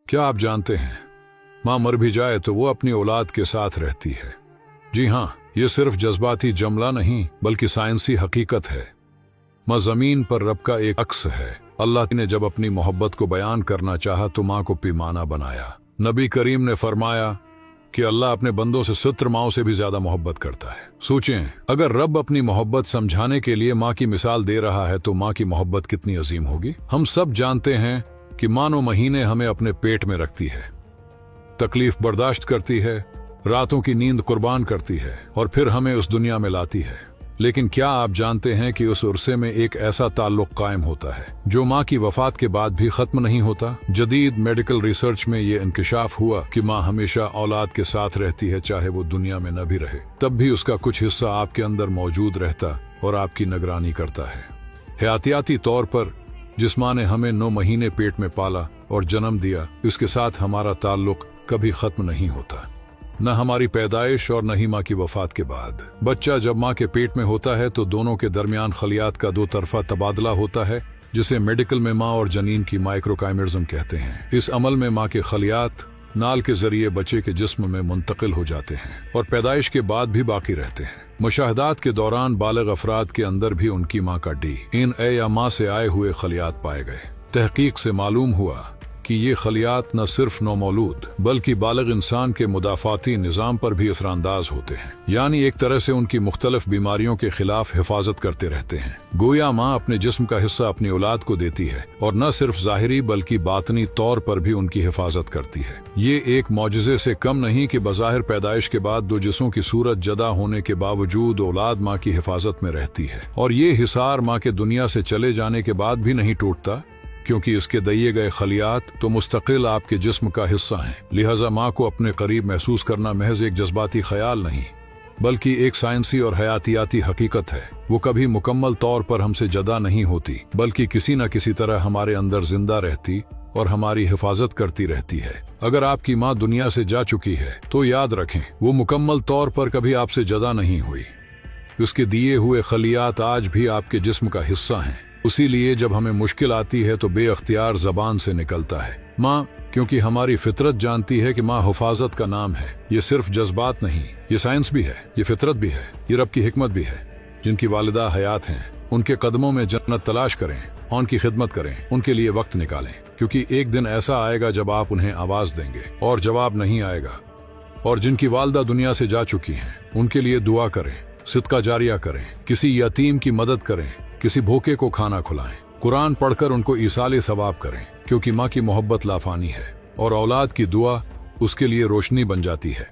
क्या आप जानते हैं, माँ मर भी जाए तो वो अपनी औलाद के साथ रहती है। जी हाँ, ये सिर्फ जज्बाती जमला नहीं बल्कि साइंसी हकीकत है। माँ जमीन पर रब का एक अक्स है। अल्लाह ने जब अपनी मोहब्बत को बयान करना चाहा तो माँ को पैमाना बनाया। नबी करीम ने फरमाया कि अल्लाह अपने बंदों से 70 माओं से भी ज्यादा मोहब्बत करता है। सोचें, अगर रब अपनी मोहब्बत समझाने के लिए माँ की मिसाल दे रहा है तो माँ की मोहब्बत कितनी अजीम होगी। हम सब जानते हैं कि माँ 9 महीने हमें अपने पेट में रखती है, तकलीफ बर्दाश्त करती है, रातों की नींद कुर्बान करती है और फिर हमें उस दुनिया में लाती है। लेकिन क्या आप जानते हैं कि उस उर्से में एक ऐसा ताल्लुक कायम होता है जो माँ की वफात के बाद भी खत्म नहीं होता। जदीद मेडिकल रिसर्च में ये इंकिशाफ हुआ कि माँ हमेशा औलाद के साथ रहती है, चाहे वो दुनिया में न भी रहे, तब भी उसका कुछ हिस्सा आपके अंदर मौजूद रहता और आपकी निगरानी करता है। हयातियाती तौर पर जिस माँ ने हमें 9 महीने पेट में पाला और जन्म दिया, उसके साथ हमारा ताल्लुक कभी खत्म नहीं होता, न हमारी पैदाइश और न ही माँ की वफात के बाद। बच्चा जब माँ के पेट में होता है तो दोनों के दरमियान खलियात का 2 तरफा तबादला होता है, जिसे मेडिकल में माँ और जनीन की माइक्रोकाइमिज्म कहते हैं। इस अमल में माँ के खलियात नाल के जरिए बच्चे के जिस्म में मुंतकिल हो जाते हैं और पैदाइश के बाद भी बाकी रहते हैं। मुशाहदात के दौरान बालिग अफराद के अंदर भी उनकी माँ का DNA या माँ से आए हुए खलियात पाए गए। तहकीक से मालूम हुआ कि ये खलियात न सिर्फ नौमौलूद बल्कि बालिग इंसान के मुदाफाती निज़ाम पर भी असरानंदाज होते हैं, यानी एक तरह से उनकी मुख्तलिफ बीमारियों के खिलाफ हिफाजत करते रहते हैं। गोया माँ अपने जिस्म का हिस्सा अपनी औलाद को देती है और न सिर्फ ज़ाहिरी बल्कि बातनी तौर पर भी उनकी हिफाजत करती है। ये एक मौजज़े से कम नहीं कि बज़ाहिर पैदाइश के बाद 2 जिस्मों की सूरत जदा होने के बावजूद औलाद माँ की हिफाजत में रहती है और ये हिसार माँ के दुनिया से चले जाने के बाद भी नहीं टूटता, क्योंकि इसके दिए गए खलियात तो मुस्तकिल आपके जिस्म का हिस्सा हैं। लिहाजा माँ को अपने करीब महसूस करना महज एक जज्बाती ख्याल नहीं बल्कि एक साइंसी और हयातियाती हकीकत है। वो कभी मुकम्मल तौर पर हमसे जदा नहीं होती बल्कि किसी न किसी तरह हमारे अंदर जिंदा रहती और हमारी हिफाजत करती रहती है। अगर आपकी माँ दुनिया से जा चुकी है तो याद रखें, वो मुकम्मल तौर पर कभी आपसे जदा नहीं हुई। उसके दिए हुए खलियात आज भी आपके जिस्म का हिस्सा हैं। उसीलिए जब हमें मुश्किल आती है तो बेअख्तियार जबान से निकलता है माँ, क्योंकि हमारी फितरत जानती है कि माँ हिफाजत का नाम है। ये सिर्फ जज्बात नहीं, ये साइंस भी है, ये फितरत भी है, ये रब की हिकमत भी है। जिनकी वालिदा हयात हैं उनके कदमों में जन्नत तलाश करें, उनकी खिदमत करें, उनके लिए वक्त निकालें, क्योंकि एक दिन ऐसा आएगा जब आप उन्हें आवाज देंगे और जवाब नहीं आएगा। और जिनकी वालिदा दुनिया से जा चुकी हैं उनके लिए दुआ करें, सिदका जारिया करें, किसी यतीम की मदद करें, किसी भूखे को खाना खिलाएं, कुरान पढ़कर उनको ईसाले सवाब करें, क्योंकि माँ की मोहब्बत लाफानी है और औलाद की दुआ उसके लिए रोशनी बन जाती है।